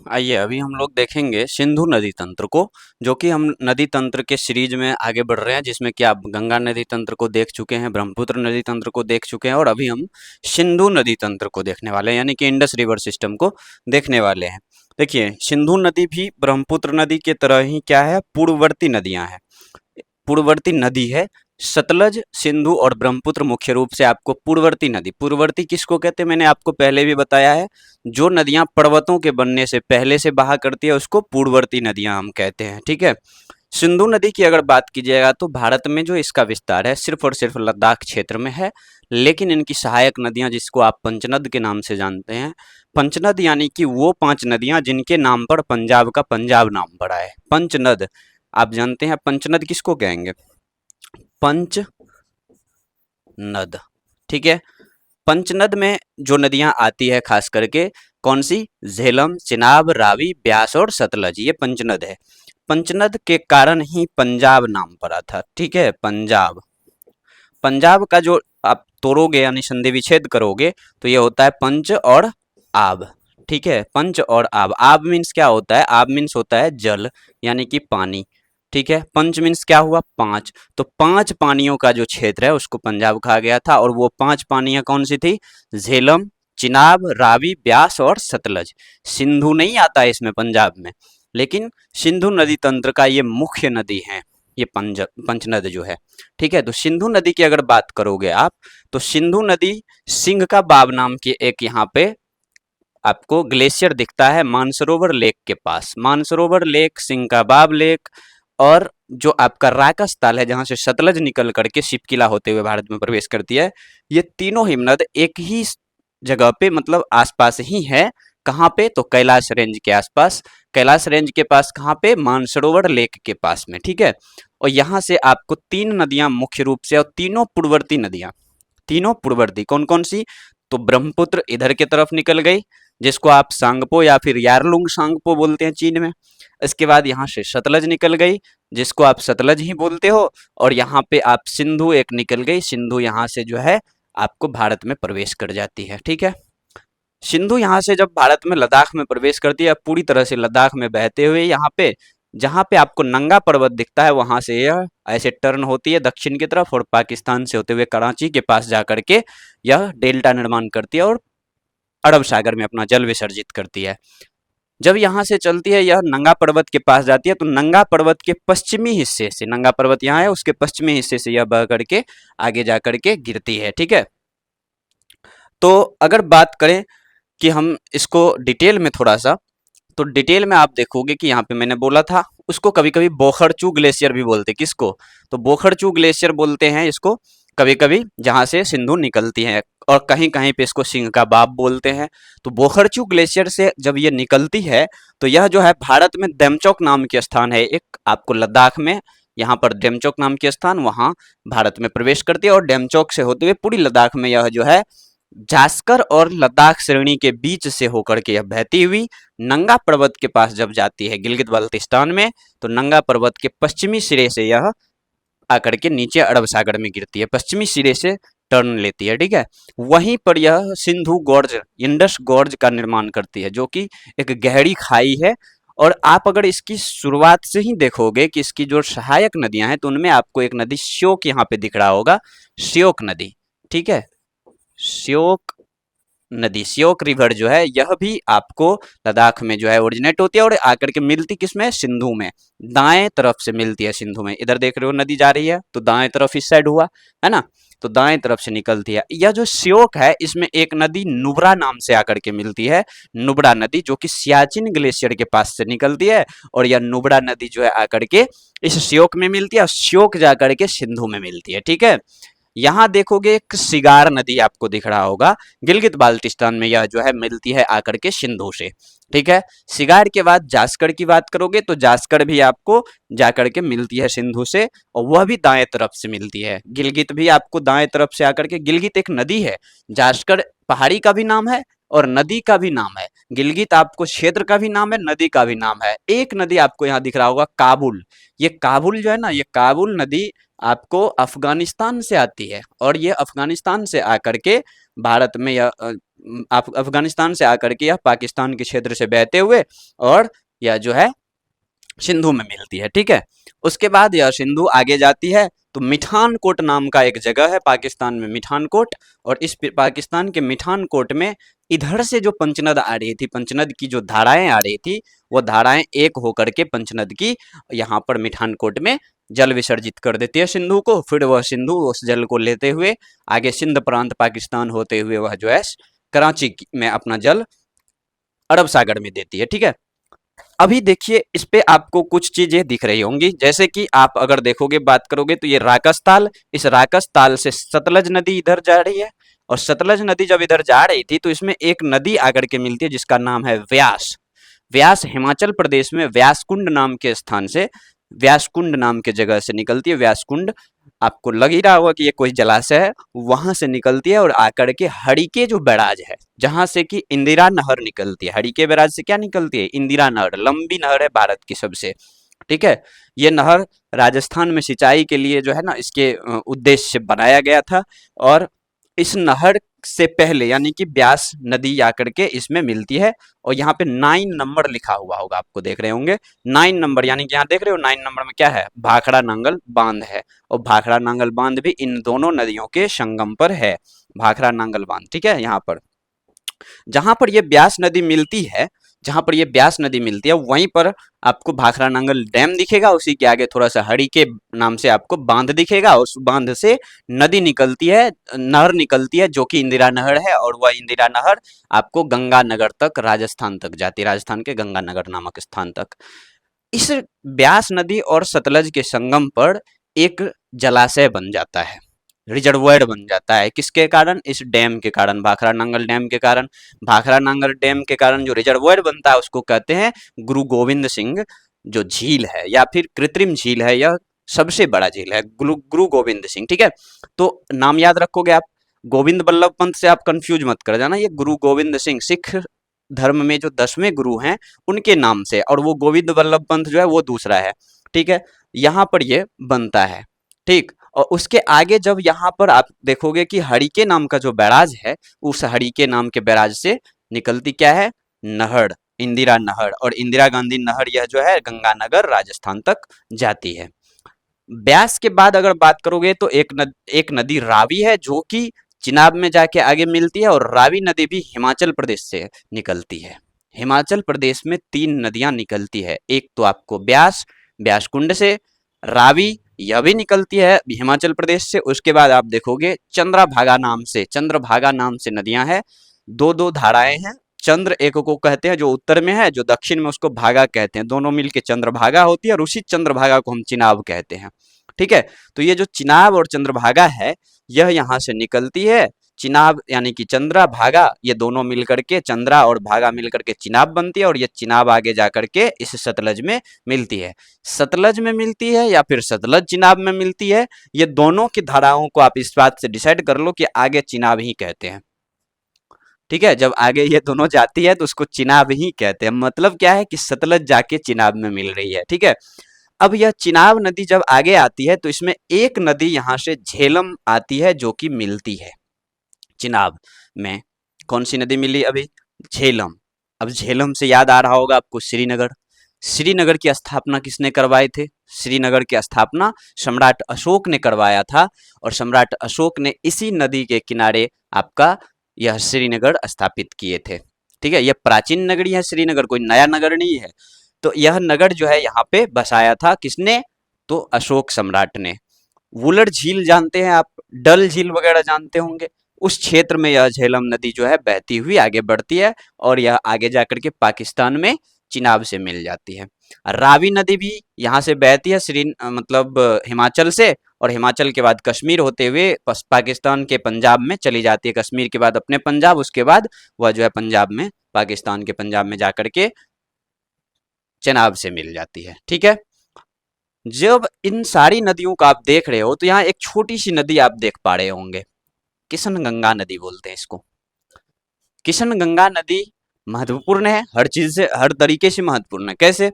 आइए अभी हम लोग देखेंगे सिंधु नदी तंत्र को, जो कि हम नदी तंत्र के सीरीज में आगे बढ़ रहे हैं, जिसमें कि आप गंगा नदी तंत्र को देख चुके हैं, ब्रह्मपुत्र नदी तंत्र को देख चुके हैं और अभी हम सिंधु नदी तंत्र को देखने वाले हैं, यानी कि इंडस रिवर सिस्टम को देखने वाले हैं। देखिए, सिंधु नदी भी ब्रह्मपुत्र नदी के तरह ही क्या है, पूर्ववर्ती नदियां हैं, पूर्ववर्ती नदी है। सतलज, सिंधु और ब्रह्मपुत्र मुख्य रूप से आपको पूर्ववर्ती नदी, पूर्ववर्ती किसको कहते हैं मैंने आपको पहले भी बताया है, जो नदियां पर्वतों के बनने से पहले से बहा करती है उसको पूर्ववर्ती नदियां हम कहते हैं, ठीक है। सिंधु नदी की अगर बात की जाएगा तो भारत में जो इसका विस्तार है सिर्फ और सिर्फ लद्दाख क्षेत्र में है, लेकिन इनकी सहायक नदियां जिसको आप पंचनद के नाम से जानते हैं, पंचनद यानी कि वो 5 नदियां जिनके नाम पर पंजाब का पंजाब नाम पड़ा है, पंचनद। आप जानते हैं पंचनद किसको कहेंगे, पंच नद, ठीक है। पंचनद में जो नदियां आती है खास करके कौन सी, झेलम, चिनाब, रावी, ब्यास और सतलज, ये पंचनद है। पंचनद के कारण ही पंजाब नाम पड़ा था, ठीक है। पंजाब, पंजाब का जो आप तोड़ोगे यानी संधि विच्छेद करोगे तो ये होता है पंच और आब, ठीक है। पंच और आब, आब मीन्स क्या होता है, आब मीन्स होता है जल यानी कि पानी, ठीक है। पंच मीन्स क्या हुआ, 5, तो 5 पानियों का जो क्षेत्र है उसको पंजाब कहा गया था, और वो 5 पानियां कौन सी थी, झेलम, चिनाब, रावी, ब्यास और सतलज। सिंधु नहीं आता है इसमें पंजाब में, लेकिन सिंधु नदी तंत्र का ये मुख्य नदी है, ये पंचनद जो है, ठीक है। तो सिंधु नदी की अगर बात करोगे आप, तो सिंधु नदी सिंह का बाब नाम की एक यहाँ पे आपको ग्लेशियर दिखता है मानसरोवर लेक के पास, मानसरोवर लेक, सिंह का बाब लेक, और जो आपका राकस ताल है जहां से सतलज निकल करके शिपकिला होते हुए भारत में प्रवेश करती है, ये तीनों हिमनद एक ही जगह पे मतलब आसपास ही है। कहाँ पे, तो कैलाश रेंज के आसपास, कैलाश रेंज के पास कहाँ पे, मानसरोवर लेक के पास में, ठीक है। और यहाँ से आपको 3 नदियां मुख्य रूप से, और तीनों पूर्ववर्ती नदियां, तीनों पूर्ववर्ती कौन कौन सी, तो ब्रह्मपुत्र इधर की तरफ निकल गई जिसको आप सांगपो या फिर यारलुंग सांगपो बोलते हैं चीन में। इसके बाद यहाँ से सतलज निकल गई जिसको आप सतलज ही बोलते हो, और यहाँ पे आप सिंधु एक निकल गई, सिंधु यहाँ से जो है आपको भारत में प्रवेश कर जाती है, ठीक है। सिंधु यहाँ से जब भारत में लद्दाख में प्रवेश करती है, पूरी तरह से लद्दाख में बहते हुए यहाँ पे, जहाँ पे आपको नंगा पर्वत दिखता है वहां से यह ऐसे टर्न होती है दक्षिण की तरफ, और पाकिस्तान से होते हुए कराची के पास जा करके यह डेल्टा निर्माण करती है और अरब सागर में अपना जल विसर्जित करती है। जब यहाँ से चलती है यह नंगा पर्वत के पास जाती है, तो नंगा पर्वत के पश्चिमी हिस्से से, नंगा पर्वत यहाँ है उसके पश्चिमी हिस्से से यह बह करके आगे जा करके गिरती है, ठीक है। तो अगर बात करें कि हम इसको डिटेल में थोड़ा सा, तो डिटेल में आप देखोगे कि यहाँ पे मैंने बोला था उसको कभी कभी बोखरचू ग्लेशियर भी बोलते हैं, किसको, तो बोखरचू ग्लेशियर बोलते हैं इसको कभी कभी, जहाँ से सिंधु निकलती है, और कहीं कहीं पे इसको सिंह का बाप बोलते हैं। तो बोखरचू ग्लेशियर से जब ये निकलती है तो यह जो है भारत में डेमचौक नाम के स्थान है एक, आपको लद्दाख में यहाँ पर डेमचौक नाम के स्थान, वहाँ भारत में प्रवेश करती है, और डेमचौक से होते हुए पूरी लद्दाख में यह जो है जास्कर और लद्दाख श्रेणी के बीच से होकर के यह बहती हुई नंगा पर्वत के पास जब जाती है गिलगित बाल्टिस्तान में, तो नंगा पर्वत के पश्चिमी सिरे से यह आकर के नीचे अरब सागर में गिरती है, पश्चिमी सिरे से टर्न लेती है, ठीक है। वहीं पर यह सिंधु गॉर्ज, इंडस गॉर्ज का निर्माण करती है, जो कि एक गहरी खाई है। और आप अगर इसकी शुरुआत से ही देखोगे कि इसकी जो सहायक नदियां हैं, तो उनमें आपको एक नदी श्योक यहाँ पे दिख रहा होगा, श्योक नदी, ठीक है। श्योक नदी, श्योक रिवर जो है यह भी आपको लद्दाख में जो है ओरिजिनेट होती है, और आकर के मिलती किसमें, सिंधु में, दाएं तरफ से मिलती है सिंधु में। इधर देख रहे हो नदी जा रही है तो दाएं तरफ इस साइड हुआ है ना, तो दाएं तरफ से निकलती है। यह जो श्योक है इसमें एक नदी नुब्रा नाम से आकर के मिलती है, नुब्रा नदी, जो कि सियाचिन ग्लेशियर के पास से निकलती है, और यह नुब्रा नदी जो है आकर के इस श्योक में मिलती है, और श्योक जाकर के सिंधु में मिलती है, ठीक है। यहाँ देखोगे एक सिगार नदी आपको दिख रहा होगा, गिलगित बाल्टिस्तान में यह जो है मिलती है आकर के सिंधु से, ठीक है। सिगार के बाद जास्कर की बात करोगे तो जास्कर भी आपको जाकर के मिलती है सिंधु से, और वह भी दाएं तरफ से मिलती है। गिलगित भी आपको दाएं तरफ से आकर के, गिलगित एक नदी है, जास्कर पहाड़ी का भी नाम है और नदी का भी नाम है, गिलगित आपको क्षेत्र का भी नाम है, नदी का भी नाम है। एक नदी आपको यहाँ दिख रहा होगा काबुल, ये काबुल जो है ना, ये काबुल नदी आपको अफगानिस्तान से आती है, और ये अफगानिस्तान से आकर के भारत में यह आप अफगानिस्तान से आकर के यह पाकिस्तान के क्षेत्र से बहते हुए और यह जो है सिंधु में मिलती है। ठीक है, उसके बाद यह सिंधु आगे जाती है तो मिठानकोट नाम का एक जगह है पाकिस्तान में, मिठानकोट। और इस पाकिस्तान के मिठानकोट में इधर से जो पंचनद आ रही थी, पंचनद की जो धाराएं आ रही थी, वो धाराएं एक होकर के पंचनद की यहाँ पर मिठानकोट में जल विसर्जित कर देती है सिंधु को। फिर वह सिंधु उस जल को लेते हुए आगे सिंध प्रांत पाकिस्तान होते हुए वह जो है कराची में अपना जल अरब सागर में देती है। ठीक है, अभी देखिए इस पे आपको कुछ चीजें दिख रही होंगी, जैसे कि आप अगर देखोगे, बात करोगे तो ये राकस ताल, इस राकस ताल से सतलज नदी इधर जा रही है। और सतलज नदी जब इधर जा रही थी तो इसमें एक नदी आकर के मिलती है जिसका नाम है व्यास। व्यास हिमाचल प्रदेश में व्यासकुंड नाम के स्थान से, व्यासकुंड नाम के जगह से निकलती है। व्यासकुंड आपको लग ही रहा होगा कि ये कोई जलाशय है, वहां से निकलती है और आकर के हड़ीके जो बैराज है, जहां से कि इंदिरा नहर निकलती है। हड़ीके बैराज से क्या निकलती है? इंदिरा नहर, लंबी नहर है भारत की सबसे। ठीक है, ये नहर राजस्थान में सिंचाई के लिए जो है ना, इसके उद्देश्य से बनाया गया था। और इस नहर से पहले यानी कि ब्यास नदी आकर के इसमें मिलती है। और यहाँ पे 9 नंबर लिखा हुआ होगा, आपको देख रहे होंगे 9 नंबर, यानी कि यहाँ देख रहे हो 9 नंबर में क्या है? भाखड़ा नांगल बांध है। और भाखड़ा नांगल बांध भी इन दोनों नदियों के संगम पर है, भाखड़ा नांगल बांध। ठीक है, यहाँ पर जहां पर ये ब्यास नदी मिलती है, जहां पर ये ब्यास नदी मिलती है वहीं पर आपको भाखड़ा नांगल डैम दिखेगा। उसी के आगे थोड़ा सा हड़ी के नाम से आपको बांध दिखेगा। उस बांध से नदी निकलती है, नहर निकलती है जो कि इंदिरा नहर है। और वह इंदिरा नहर आपको गंगानगर तक, राजस्थान तक जाती है, राजस्थान के गंगानगर नामक स्थान तक। इस ब्यास नदी और सतलज के संगम पर एक जलाशय बन जाता है, रिजर्वोयर बन जाता है। किसके कारण? इस डैम के कारण, भाखड़ा नांगल डैम के कारण। भाखड़ा नांगल डैम के कारण जो रिजर्वोयर बनता है उसको कहते हैं गुरु गोविंद सिंह जो झील है, या फिर कृत्रिम झील है। यह सबसे बड़ा झील है, गुरु गोविंद सिंह। ठीक है, तो नाम याद रखोगे आप, गोविंद बल्लभ पंत से आप कंफ्यूज मत कर जाना। ये गुरु गोविंद सिंह सिख धर्म में जो 10वें गुरु हैं उनके नाम से, और वो गोविंद बल्लभ पंत जो है वो दूसरा है। ठीक है, यहाँ पर ये बनता है। ठीक, और उसके आगे जब यहाँ पर आप देखोगे कि हड़ीके नाम का जो बैराज है, उस हड़ीके नाम के बैराज से निकलती क्या है? नहर, इंदिरा नहर। और इंदिरा गांधी नहर यह जो है गंगानगर राजस्थान तक जाती है। ब्यास के बाद अगर बात करोगे तो एक नदी रावी है जो कि चिनाब में जाके आगे मिलती है। और रावी नदी भी हिमाचल प्रदेश से निकलती है। हिमाचल प्रदेश में 3 नदियां निकलती है, एक तो आपको ब्यास, ब्यास कुंड से, रावी यह भी निकलती है हिमाचल प्रदेश से। उसके बाद आप देखोगे चंद्रभागा नाम से नदियां हैं, 2-2 धाराएं हैं। चंद्र एक को कहते हैं जो उत्तर में है, जो दक्षिण में उसको भागा कहते हैं, दोनों मिलके चंद्रभागा होती है। और उसी चंद्रभागा को हम चिनाब कहते हैं। ठीक है, तो ये जो चिनाब और चंद्रभागा है यह यहाँ से निकलती है। चिनाब यानी कि चंद्रा भागा, ये दोनों मिलकर के, चंद्रा और भागा मिलकर के चिनाब बनती है। और ये चिनाब आगे जाकर के इस सतलज में मिलती है। सतलज में मिलती है या फिर सतलज चिनाब में मिलती है, ये दोनों की धाराओं को आप इस बात से डिसाइड कर लो कि आगे चिनाब ही कहते हैं। ठीक है, जब आगे ये दोनों जाती है तो उसको चिनाब ही कहते हैं। मतलब क्या है कि सतलज जाके चिनाब में मिल रही है। ठीक है, अब यह चिनाब नदी जब आगे आती है तो इसमें एक नदी यहाँ से झेलम आती है जो कि मिलती है चिनाब में। कौन सी नदी मिली अभी? झेलम। अब झेलम से याद आ रहा होगा आपको श्रीनगर। श्रीनगर की स्थापना किसने करवाई थी? श्रीनगर की स्थापना सम्राट अशोक ने करवाया था। और सम्राट अशोक ने इसी नदी के किनारे आपका यह श्रीनगर स्थापित किए थे। ठीक है, यह प्राचीन नगरी है श्रीनगर, कोई नया नगर नहीं है। तो यह नगर जो है यहाँ पे बसाया था किसने? तो अशोक सम्राट ने। वुलर झील जानते हैं आप, डल झील वगैरह जानते होंगे, उस क्षेत्र में यह झेलम नदी जो है बहती हुई आगे बढ़ती है। और यह आगे जाकर के पाकिस्तान में चिनाब से मिल जाती है। रावी नदी भी यहाँ से बहती है मतलब हिमाचल से। और हिमाचल के बाद कश्मीर होते हुए पाकिस्तान के पंजाब में चली जाती है। कश्मीर के बाद अपने पंजाब, उसके बाद वह जो है पंजाब में, पाकिस्तान के पंजाब में जाकर के चिनाब से मिल जाती है। ठीक है, जब इन सारी नदियों का आप देख रहे हो तो यहाँ एक छोटी सी नदी आप देख पा रहे होंगे, किशन गंगा नदी बोलते हैं इसको। किशन गंगा नदी महत्वपूर्ण है, हर चीज से, हर तरीके से महत्वपूर्ण है। कैसे?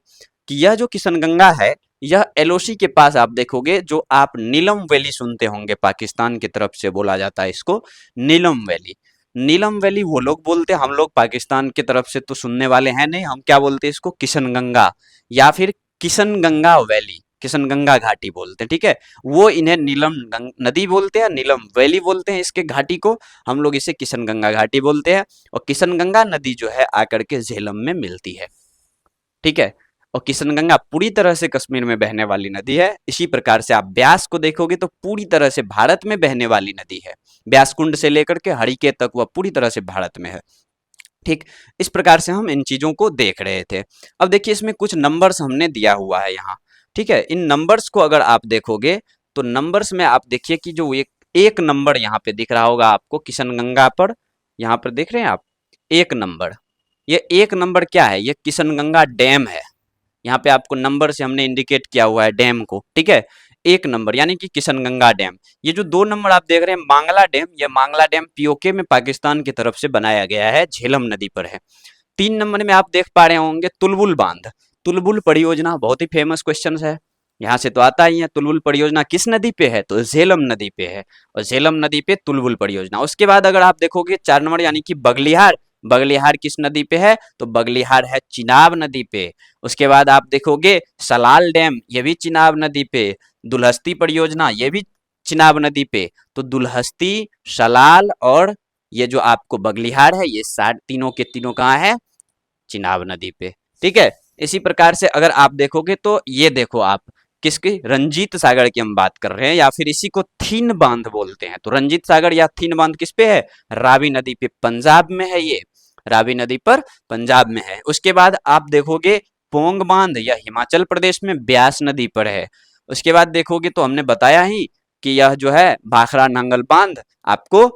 कि यह जो किशन गंगा है यह एलओसी के पास आप देखोगे, जो आप नीलम वैली सुनते होंगे, पाकिस्तान की तरफ से बोला जाता है इसको नीलम वैली। नीलम वैली वो लोग बोलते हैं, हम लोग पाकिस्तान की तरफ से तो सुनने वाले हैं नहीं, हम क्या बोलते हैं इसको, किशनगंगा या फिर किशनगंगा वैली, किशनगंगा घाटी बोलते हैं, ठीक है। वो इन्हें नदी बोलते हैं, नीलम वैली बोलते हैं इसके घाटी को, हम लोग इसे किशनगंगा घाटी बोलते हैं। और किशनगंगा नदी जो है आकर के झेलम में मिलती है, ठीक है। और किशनगंगा पूरी तरह से कश्मीर में बहने वाली नदी है। इसी प्रकार से आप ब्यास को देखोगे तो पूरी तरह से भारत में बहने वाली नदी है। ब्यास कुंड से लेकर के हरिकेत तक वह पूरी तरह से भारत में है, ठीक। इस प्रकार से हम इन चीजों को देख रहे थे। अब देखिए इसमें कुछ नंबर्स हमने दिया हुआ है यहाँ, ठीक है। इन नंबर्स को अगर आप देखोगे तो नंबर्स में आप देखिए कि जो एक नंबर यहाँ पे दिख रहा होगा आपको किशनगंगा पर, यहाँ पर देख रहे हैं आप एक नंबर, ये एक नंबर क्या है, ये किशनगंगा डैम है। यहाँ पे आपको नंबर से हमने इंडिकेट किया हुआ है डैम को, ठीक है। एक नंबर यानी कि किशनगंगा डैम। ये जो दो नंबर आप देख रहे हैं मांगला डैम, ये मांगला डैम पीओके में पाकिस्तान की तरफ से बनाया गया है, झेलम नदी पर है। 3 नंबर में आप देख पा रहे होंगे तुलबुल बांध, तुलबुल परियोजना बहुत ही फेमस क्वेश्चन है, यहाँ से तो आता ही है। तुलबुल परियोजना किस नदी पे है, तो झेलम नदी पे है, और झेलम नदी पे तुलबुल परियोजना। उसके बाद अगर आप देखोगे 4 नंबर यानी कि बगलिहार, बगलिहार किस नदी पे है, तो बगलिहार है चिनाब नदी पे। उसके बाद आप देखोगे सलाल डैम, ये भी चिनाब नदी पे। दुलहस्ती परियोजना ये भी चिनाब नदी पे। तो दुलहस्ती, सलाल और ये जो आपको बगलिहार है, ये तीनों के तीनों कहाँ है, चिनाब नदी पे, ठीक है। इसी प्रकार से अगर आप देखोगे तो ये देखो आप किसकी, रंजीत सागर की हम बात कर रहे हैं, या फिर इसी को थीन बांध बोलते हैं। तो रंजीत सागर या थीन बांध किस पे है, रावी नदी पे, पंजाब में है ये, रावी नदी पर पंजाब में है। उसके बाद आप देखोगे पोंग बांध, यह हिमाचल प्रदेश में ब्यास नदी पर है। उसके बाद देखोगे तो हमने बताया ही कि यह जो है भाखड़ा नांगल बांध आपको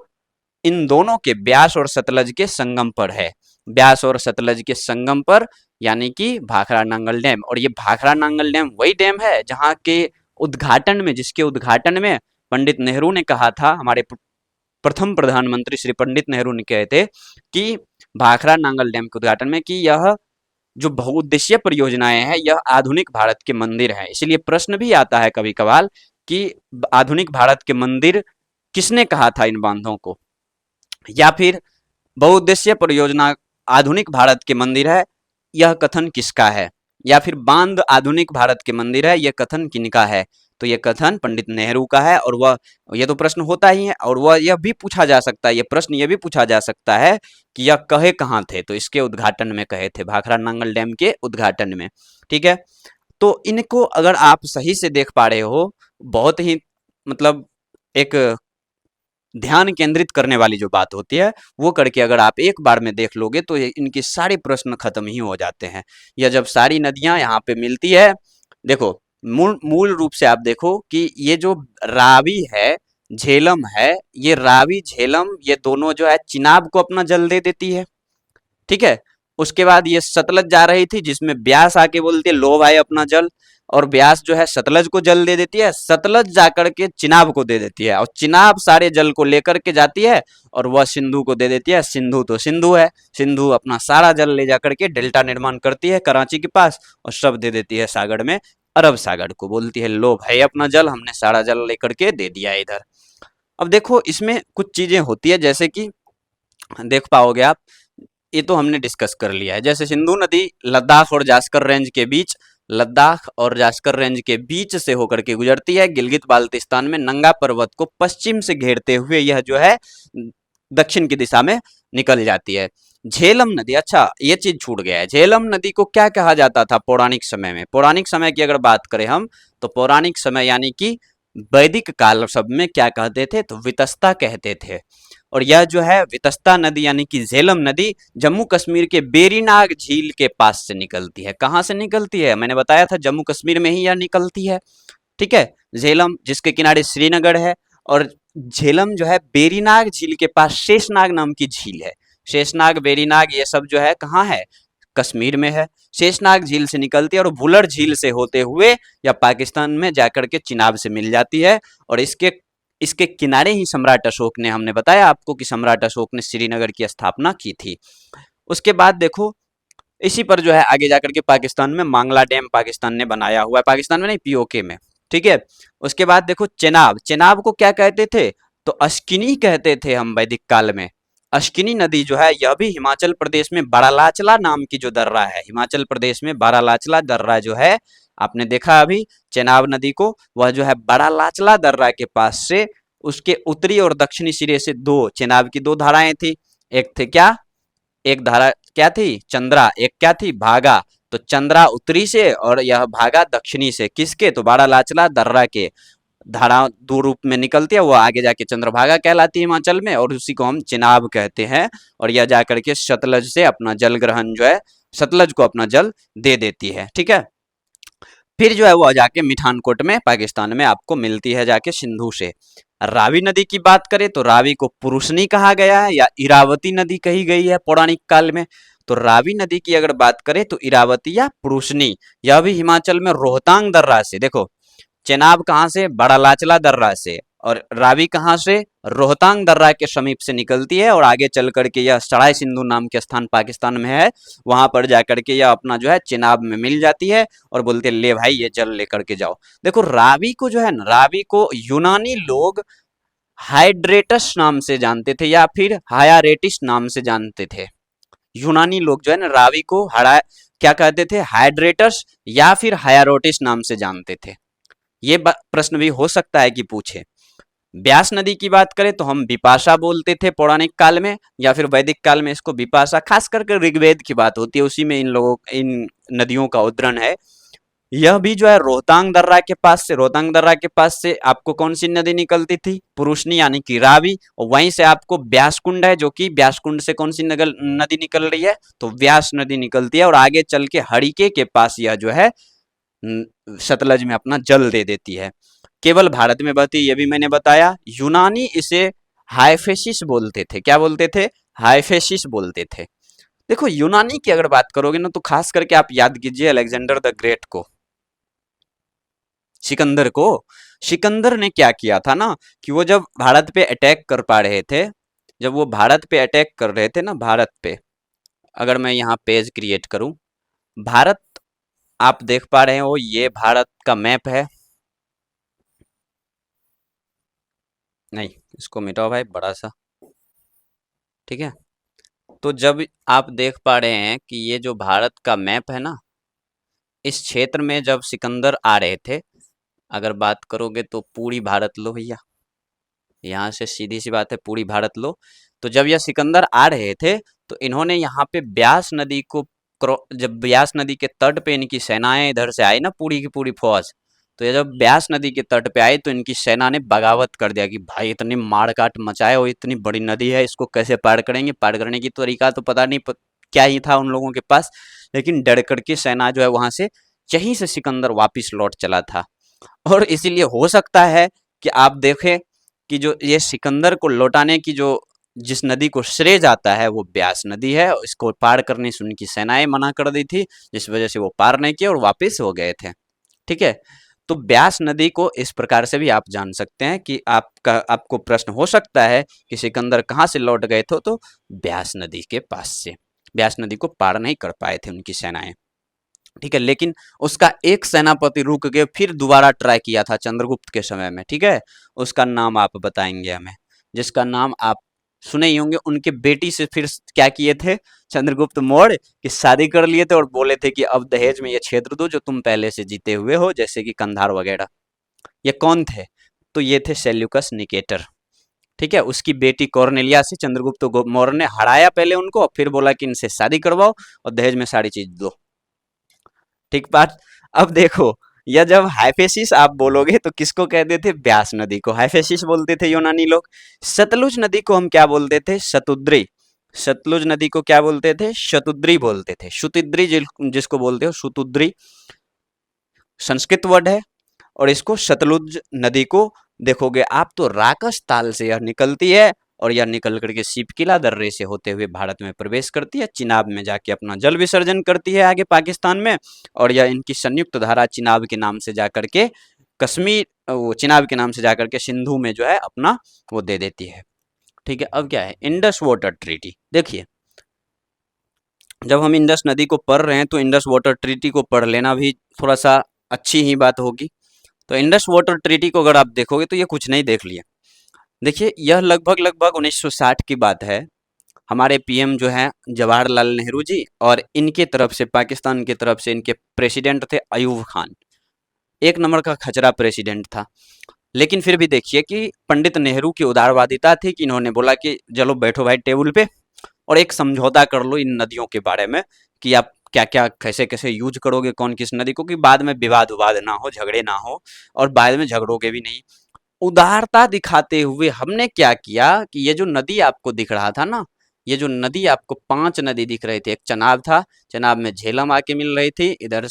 इन दोनों के ब्यास और सतलज के संगम पर है, ब्यास और सतलज के संगम पर, यानी कि भाखड़ा नांगल डैम। और ये भाखड़ा नांगल डैम वही डैम है जहाँ के उद्घाटन में, जिसके उद्घाटन में पंडित नेहरू ने कहा था, हमारे प्रथम प्रधानमंत्री श्री पंडित नेहरू ने कहे थे कि भाखड़ा नांगल डैम के उद्घाटन में कि यह जो बहुउद्देशीय परियोजनाएं हैं यह आधुनिक भारत के मंदिर हैं। इसलिए प्रश्न भी आता है कभी कभार कि आधुनिक भारत के मंदिर किसने कहा था इन बांधों को, या फिर बहुउद्देशीय परियोजना आधुनिक भारत के मंदिर है, यह कथन किसका है, या फिर बांध आधुनिक भारत के मंदिर है, यह कथन किनका है, तो यह कथन पंडित नेहरू का है। और वह, यह तो प्रश्न होता ही है, और वह यह भी पूछा जा सकता है, यह प्रश्न यह भी पूछा जा सकता है कि यह कहे कहाँ थे, तो इसके उद्घाटन में कहे थे, भाखड़ा नांगल डैम के उद्घाटन में, ठीक है। तो इनको अगर आप सही से देख पा रहे हो, बहुत ही मतलब एक ध्यान केंद्रित करने वाली जो बात होती है वो करके अगर आप एक बार में देख लोगे तो इनके सारे प्रश्न खत्म ही हो जाते हैं। या जब सारी नदियां यहाँ पे मिलती है, देखो मूल मूल रूप से आप देखो कि ये जो रावी है, झेलम है, ये रावी झेलम ये दोनों जो है चिनाब को अपना जल दे देती है, ठीक है। उसके बाद ये सतलज जा रही थी जिसमें ब्यास आके बोलती है लो भाई अपना जल, और ब्यास जो है सतलज को जल दे देती है, सतलज जाकर के चिनाब को दे देती है, और चिनाब सारे जल को लेकर के जाती है और वह सिंधु को दे देती है। सिंधु तो सिंधु है, सिंधु अपना सारा जल ले जाकर के डेल्टा निर्माण करती है कराची के पास और सब दे देती है सागर में, अरब सागर को, बोलती है लो भाई अपना जल, हमने सारा जल लेकर के दे दिया इधर। अब देखो इसमें कुछ चीजें होती है जैसे कि देख पाओगे आप, ये तो हमने डिस्कस कर लिया है, जैसे सिंधु नदी लद्दाख और जास्कर रेंज के बीच, लद्दाख और जास्कर रेंज के बीच से होकर के गुजरती है, गिलगित बाल्टिस्तान में नंगा पर्वत को पश्चिम से घेरते हुए यह जो है दक्षिण की दिशा में निकल जाती है। झेलम नदी, अच्छा ये चीज छूट गया है, झेलम नदी को क्या कहा जाता था पौराणिक समय में, पौराणिक समय की अगर बात करें हम तो पौराणिक समय यानी कि वैदिक काल शब्द में क्या कहते थे, तो वितस्ता कहते थे। और यह जो है वितस्ता नदी यानी कि झेलम नदी जम्मू कश्मीर के बेरीनाग झील के पास से निकलती है। कहाँ से निकलती है, मैंने बताया था जम्मू कश्मीर में ही यह निकलती है, ठीक है। झेलम जिसके किनारे श्रीनगर है, और झेलम जो है बेरीनाग झील के पास शेषनाग नाम की झील है। शेषनाग, बेरीनाग ये सब जो है कहाँ है, कश्मीर में है। शेषनाग झील से निकलती है और भुलर झील से होते हुए या पाकिस्तान में जाकर के चिनाब से मिल जाती है। और इसके इसके किनारे ही सम्राट अशोक ने, हमने बताया आपको कि सम्राट अशोक ने श्रीनगर की स्थापना की थी। उसके बाद देखो इसी पर जो है आगे जाकर के पाकिस्तान में मांगला डैम पाकिस्तान ने बनाया हुआ है, पाकिस्तान में नहीं पीओके में, ठीक है। उसके बाद देखो चेनाब, चेनाब को क्या कहते थे, तो अस्किनी कहते थे हम वैदिक काल में, अश्किनी नदी जो है यह भी हिमाचल प्रदेश में बारालाचला नाम की जो दर्रा है, हिमाचल प्रदेश में बारालाचला दर्रा जो है, आपने देखा अभी चेनाब नदी को, वह जो है बारालाचला दर्रा के पास से उसके उत्तरी और दक्षिणी सिरे से दो चेनाब की दो धाराएं थी। एक थे क्या, एक धारा क्या थी चंद्रा, एक क्या थी भागा। तो चंद्रा उत्तरी से और यह भागा दक्षिणी से, किसके, तो बारालाचला दर्रा के। धारा दो रूप में निकलती है, वो आगे जाके चंद्रभागा कहलाती है हिमाचल में, और उसी को हम चिनाब कहते हैं। और यह जाकर के सतलज से अपना जल ग्रहण जो है, सतलज को अपना जल दे देती है, ठीक है। फिर जो है वो जाके मिठानकोट में पाकिस्तान में आपको मिलती है जाके सिंधु से। रावी नदी की बात करें तो रावी को पुरुषनी कहा गया है या इरावती नदी कही गई है पौराणिक काल में। तो रावी नदी की अगर बात करें तो इरावती या पुरुषनी, यह भी हिमाचल में रोहतांग दर्रा से, देखो चेनाब कहाँ से, बड़ालाचला दर्रा से, और रावी कहाँ से, रोहतांग दर्रा के समीप से निकलती है, और आगे चल करके यह सराय सिंधु नाम के स्थान पाकिस्तान में है, वहां पर जाकर के यह अपना जो है चेनाब में मिल जाती है और बोलते ले भाई ये जल लेकर के जाओ। देखो रावी को जो है ना, रावी को यूनानी लोग हाइड्रेटस नाम से जानते थे या फिर हायारेटिस नाम से जानते थे। यूनानी लोग जो है ना रावी को हरा क्या कहते थे, हाइड्रेटस या फिर हायारोटिस नाम से जानते थे। ये प्रश्न भी हो सकता है कि पूछे। ब्यास नदी की बात करें तो हम विपाशा बोलते थे पौराणिक काल में, या फिर वैदिक काल में इसको विपाशा, खास करके ऋग्वेद की बात होती है, उसी में इन नदियों का उद्गम है। यह भी जो है रोहतांग दर्रा के पास से, रोहतांग दर्रा के पास से आपको कौन सी नदी निकलती थी, पुरुषनी यानी कि रावी, और वहीं से आपको ब्यास कुंड है, जो कि ब्यास कुंड से कौन सी नदी निकल रही है, तो व्यास नदी निकलती है, और आगे चल के हरिके के पास यह जो है सतलज में अपना जल दे देती है। केवल भारत में बहती, ये भी मैंने बताया। यूनानी इसे हाइफेसिस बोलते थे, क्या बोलते थे, हाइफेसिस बोलते थे। देखो यूनानी की अगर बात करोगे ना तो खास करके आप याद कीजिए अलेक्जेंडर द ग्रेट को, सिकंदर को। सिकंदर ने क्या किया था ना कि वो जब भारत पे अटैक कर पा रहे थे, जब वो भारत पे अटैक कर रहे थे ना, भारत पे, अगर मैं यहाँ पेज क्रिएट करूं, भारत आप देख पा रहे हो, ये भारत का मैप है, नहीं इसको मिटाओ भाई बड़ा सा, ठीक है। तो जब आप देख पा रहे हैं कि ये जो भारत का मैप है ना, इस क्षेत्र में जब सिकंदर आ रहे थे, अगर बात करोगे तो पूरी भारत लो भैया, यहाँ से सीधी सी बात है पूरी भारत लो। तो जब यह सिकंदर आ रहे थे तो इन्होंने यहाँ पे ब्यास नदी को जब ब्यास नदी के तट पे इनकी सेनाएं इधर से आई ना, पूरी की पूरी फौज, तो ये जब ब्यास नदी के तट पे आई तो इनकी सेना ने बगावत कर दिया कि भाई इतनी मार काट मचाए और इतनी बड़ी नदी है, इसको कैसे पार करेंगे, पार करने की तरीका तो पता नहीं क्या ही था उन लोगों के पास, लेकिन डर करके सेना जो है वहां से यहीं से सिकंदर वापिस लौट चला था। और इसीलिए हो सकता है कि आप देखें कि जो ये सिकंदर को लौटाने की जो जिस नदी को श्रेय जाता है वो ब्यास नदी है, इसको पार करने से उनकी सेनाएं मना कर दी थी, जिस वजह से वो पार नहीं किए और वापस हो गए थे, ठीक है। तो ब्यास नदी को इस प्रकार से भी आप जान सकते हैं कि आपको प्रश्न हो सकता है कि सिकंदर कहाँ से लौट गए थे, तो ब्यास नदी के पास से, ब्यास नदी को पार नहीं कर पाए थे उनकी सेनाएं, ठीक है। लेकिन उसका एक सेनापति रुक के फिर दोबारा ट्राई किया था चंद्रगुप्त के समय में, ठीक है। उसका नाम आप बताएंगे हमें, जिसका नाम आप सुने ही होंगे। उनके बेटी से फिर क्या किए थे चंद्रगुप्त मौर्य की शादी कर लिए थे और बोले थे कि अब दहेज में ये क्षेत्र दो जो तुम पहले से जीते हुए हो, जैसे कि कंधार वगैरह। ये कौन थे, तो ये थे सेल्यूकस निकेटर, ठीक है। उसकी बेटी कॉर्नेलिया से चंद्रगुप्त मौर्य ने हराया पहले उनको, और फिर बोला कि इनसे शादी करवाओ और दहेज में सारी चीज दो, ठीक बात। अब देखो यह जब हाइफेसिस आप बोलोगे तो किसको कहते थे, ब्यास नदी को हाइफेसिस बोलते थे यूनानी लोग। सतलुज नदी को हम क्या बोलते थे, शतुद्री। सतलुज नदी को क्या बोलते थे, शतुद्री बोलते थे। शुतिद्री जिसको बोलते हो, शुतुद्री संस्कृत वर्ड है। और इसको सतलुज नदी को देखोगे आप तो राकस ताल से यह निकलती है, और यह निकल करके सिपकिला दर्रे से होते हुए भारत में प्रवेश करती है, चिनाब में जाके अपना जल विसर्जन करती है आगे पाकिस्तान में, और यह इनकी संयुक्त धारा चिनाब के नाम से जाकर के कश्मीर, वो चिनाब के नाम से जाकर के सिंधु में जो है अपना वो दे देती है, ठीक है। अब क्या है इंडस वाटर ट्रीटी, देखिए जब हम इंडस नदी को पढ़ रहे हैं तो इंडस वाटर ट्रीटी को पढ़ लेना भी थोड़ा सा अच्छी ही बात होगी। तो इंडस वाटर ट्रीटी को अगर आप देखोगे तो ये कुछ नहीं देख लिया, देखिए यह लगभग लगभग 1960 की बात है। हमारे पीएम जो है जवाहरलाल नेहरू जी, और इनके तरफ से, पाकिस्तान की तरफ से इनके प्रेसिडेंट थे अयूब खान। एक नंबर का खचरा प्रेसिडेंट था। लेकिन फिर भी देखिए कि पंडित नेहरू की उदारवादिता थी कि इन्होंने बोला कि चलो बैठो भाई टेबल पे, और एक समझौता कर लो इन नदियों के बारे में कि आप क्या क्या कैसे कैसे यूज करोगे, कौन किस नदी को, कि बाद में विवाद विवाद ना हो, झगड़े ना हो, और बाद में झगड़ोगे भी नहीं। उदारता दिखाते हुए हमने क्या किया कि ये जो नदी आपको दिख रहा था ना, ये जो नदी आपको 5 नदी दिख रही थी, एक चनाब था, चनाब में झेलम आके मिल रही थी इधर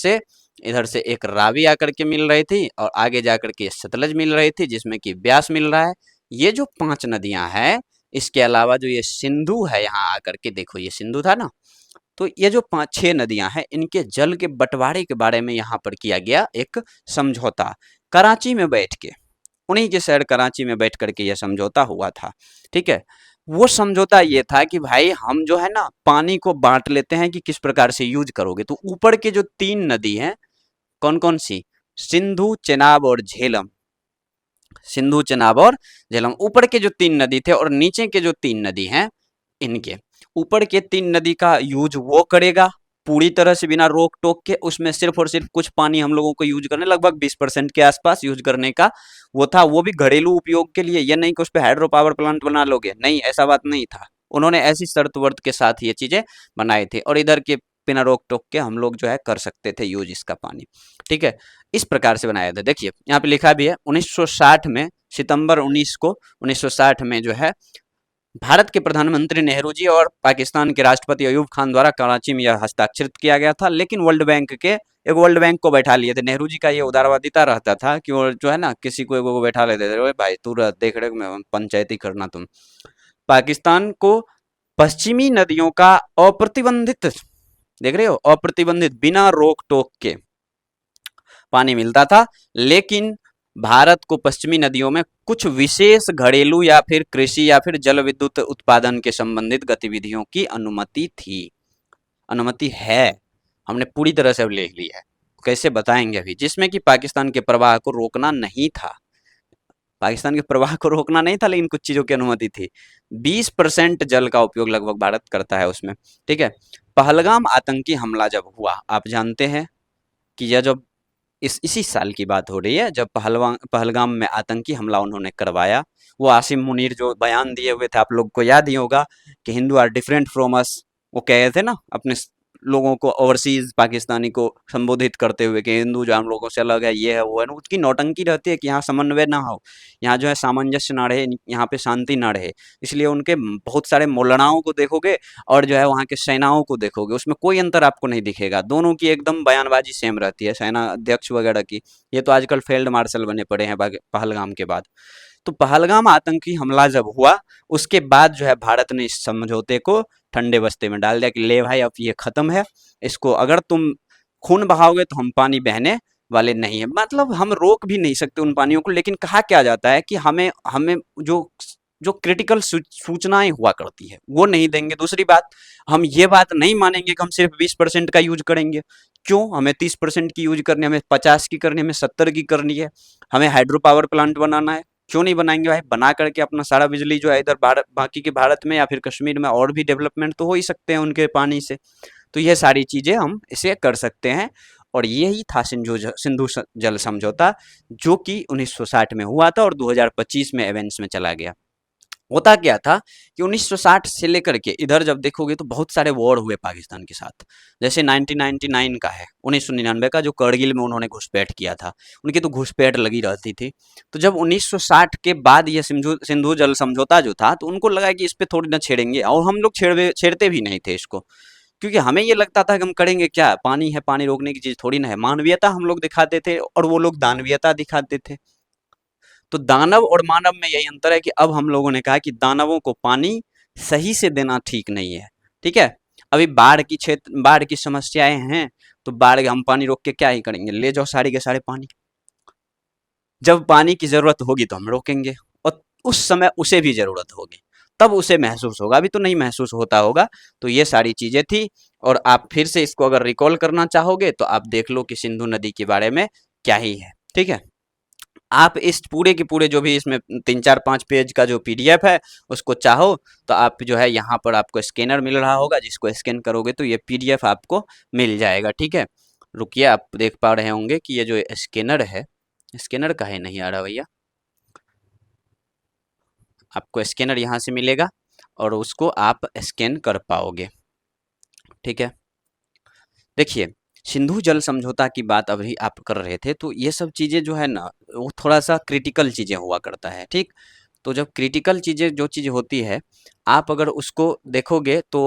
से एक रावी आकर के मिल रही थी, और आगे जाकर के सतलज मिल रही थी जिसमें कि ब्यास मिल रहा है। ये जो 5 नदियां हैं, इसके अलावा जो ये सिंधु है, यहाँ आकर के देखो ये सिंधु था ना, तो ये जो 5-6 नदियां हैं, इनके जल के बंटवारे के बारे में यहाँ पर किया गया एक समझौता, कराची में बैठ के, उन्हीं के शहर कराची में बैठ करके यह समझौता हुआ था। ठीक है, वो समझौता ये था कि भाई हम जो है ना पानी को बांट लेते हैं कि किस प्रकार से यूज करोगे। तो ऊपर के जो 3 नदी हैं, कौन कौन सी, सिंधु, चेनाब और झेलम, सिंधु, चेनाब और झेलम, ऊपर के जो 3 नदी थे, और नीचे के जो 3 नदी हैं, इनके ऊपर के 3 नदी का यूज वो करेगा पूरी तरह से बिना रोक टोक के। उसमें सिर्फ और सिर्फ कुछ पानी हम लोगों को यूज करने, लगभग 20% के आसपास यूज करने का वो था, वो भी घरेलू उपयोग के लिए। ये नहीं कि उस पर हाइड्रो पावर प्लांट बना लोगे, नहीं, ऐसा बात नहीं था। उन्होंने ऐसी शर्त वर्त के साथ ये चीजें बनाई थी, और इधर के बिना रोक टोक के हम लोग जो है कर सकते थे यूज इसका पानी। ठीक है, इस प्रकार से बनाया था। देखिए यहाँ पे लिखा भी है 1960 में, सितंबर 19 को 1960 में जो है भारत के प्रधानमंत्री नेहरू जी और पाकिस्तान के राष्ट्रपति अयूब खान द्वारा कराची में यह हस्ताक्षरित किया गया था। लेकिन वर्ल्ड बैंक को बैठा लिए थे। नेहरू जी का ये उदारवादिता रहता था कि वो जो है ना किसी को बैठा लेते थे, भाई तू देख रहे मैं पंचायती करना तुम। पाकिस्तान को पश्चिमी नदियों का अप्रतिबंधित, देख रहे हो, अप्रतिबंधित बिना रोक टोक के पानी मिलता था। लेकिन भारत को पश्चिमी नदियों में कुछ विशेष घरेलू या फिर कृषि या फिर जल विद्युत उत्पादन के संबंधित गतिविधियों की अनुमति थी, अनुमति है, हमने पूरी तरह से अब ले ली है। कैसे बताएंगे अभी, जिसमें कि पाकिस्तान के प्रवाह को रोकना नहीं था, पाकिस्तान के प्रवाह को रोकना नहीं था, लेकिन कुछ चीजों की अनुमति थी। 20% जल का उपयोग लगभग भारत करता है उसमें। ठीक है, पहलगाम आतंकी हमला जब हुआ, आप जानते हैं कि यह जब इसी साल की बात हो रही है जब पहलगाम में आतंकी हमला उन्होंने करवाया। वो आसिम मुनीर जो बयान दिए हुए थे, आप लोग को याद ही होगा कि Hindu are different from us, वो कह रहे थे ना अपने लोगों को, ओवरसीज पाकिस्तानी को संबोधित करते हुए कि हिंदू जो हम लोगों से अलग है, ये है वो है ना। उसकी नौटंकी रहती है कि यहाँ समन्वय ना हो, यहाँ जो है सामंजस्य ना रहे, यहाँ पे शांति ना रहे। इसलिए उनके बहुत सारे मौलानाओं को देखोगे और जो है वहाँ के सेनाओं को देखोगे, उसमें कोई अंतर आपको नहीं दिखेगा, दोनों की एकदम बयानबाजी सेम रहती है, सेना अध्यक्ष वगैरह की। ये तो आजकल फील्ड मार्शल बने पड़े हैं पहलगाम के बाद। तो पहलगाम आतंकी हमला जब हुआ, उसके बाद जो है भारत ने इस समझौते को ठंडे बस्ते में डाल दिया कि ले भाई अब ये खत्म है, इसको अगर तुम खून बहाओगे तो हम पानी बहने वाले नहीं है। मतलब हम रोक भी नहीं सकते उन पानियों को, लेकिन कहा क्या जाता है कि हमें हमें जो जो क्रिटिकल सूचनाएं हुआ करती है वो नहीं देंगे। दूसरी बात, हम ये बात नहीं मानेंगे कि हम सिर्फ 20% का यूज करेंगे। क्यों, हमें 30% की यूज करनी है, हमें 50 की करनी है, हमें 70 की करनी है, हमें हाइड्रो पावर प्लांट बनाना है, क्यों नहीं बनाएंगे भाई? बना करके अपना सारा बिजली जो है इधर भारत, बाकी के भारत में या फिर कश्मीर में और भी डेवलपमेंट तो हो ही सकते हैं उनके पानी से। तो ये सारी चीजें हम इसे कर सकते हैं। और यही था सिंधु जल समझौता, जो कि 1960 में हुआ था और 2025 में एवेंस में चला गया। होता क्या था कि 1960 से लेकर के इधर जब देखोगे तो बहुत सारे वॉर हुए पाकिस्तान के साथ। जैसे 1999 का है, 1999 का, जो करगिल में उन्होंने घुसपैठ किया था, उनकी तो घुसपैठ लगी रहती थी। तो जब 1960 के बाद ये सिंधु जल समझौता जो था, तो उनको लगा कि इस पे थोड़ी ना छेड़ेंगे, और हम लोग छेड़ते भी नहीं थे इसको, क्योंकि हमें ये लगता था कि हम करेंगे क्या, पानी है, पानी रोकने की चीज थोड़ी ना है। मानवीयता हम लोग दिखाते थे और वो लोग दानवीयता दिखाते थे। तो दानव और मानव में यही अंतर है कि अब हम लोगों ने कहा कि दानवों को पानी सही से देना ठीक नहीं है। ठीक है, अभी बाढ़ की समस्याएं हैं, तो बाढ़ हम पानी रोक के क्या ही करेंगे, ले जाओ सारी के सारे पानी। जब पानी की जरूरत होगी तो हम रोकेंगे, और उस समय उसे भी जरूरत होगी, तब उसे महसूस होगा, अभी तो नहीं महसूस होता होगा। तो ये सारी चीजें थी। और आप फिर से इसको अगर रिकॉल करना चाहोगे तो आप देख लो कि सिंधु नदी के बारे में क्या ही है। ठीक है, आप इस पूरे के पूरे जो भी इसमें 3-4-5 पेज का जो पीडीएफ है उसको चाहो तो आप जो है यहाँ पर आपको स्कैनर मिल रहा होगा, जिसको स्कैन करोगे तो ये पीडीएफ आपको मिल जाएगा। ठीक है, रुकिए, आप देख पा रहे होंगे कि ये जो स्कैनर है, स्कैनर काहे नहीं आ रहा भैया, आपको स्कैनर यहाँ से मिलेगा और उसको आप स्कैन कर पाओगे। ठीक है, देखिए, सिंधु जल समझौता की बात अभी आप कर रहे थे, तो ये सब चीज़ें जो है ना, वो थोड़ा सा क्रिटिकल चीज़ें हुआ करता है। ठीक, तो जब क्रिटिकल चीज़ें जो चीज़ होती है, आप अगर उसको देखोगे तो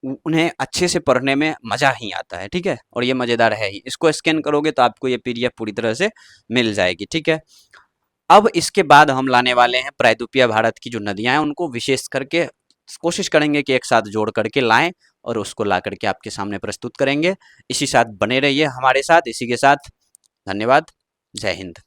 उन्हें अच्छे से पढ़ने में मज़ा ही आता है। ठीक है, और ये मज़ेदार है ही। इसको स्कैन करोगे तो आपको ये पीडीएफ पूरी तरह से मिल जाएगी। ठीक है, अब इसके बाद हम लाने वाले हैं प्रायद्वीपीय भारत की जो नदियां हैं उनको विशेष करके कोशिश करेंगे कि एक साथ जोड़ करके लाएं और उसको ला करके आपके सामने प्रस्तुत करेंगे। इसी साथ बने रहिए हमारे साथ, इसी के साथ धन्यवाद। जय हिंद।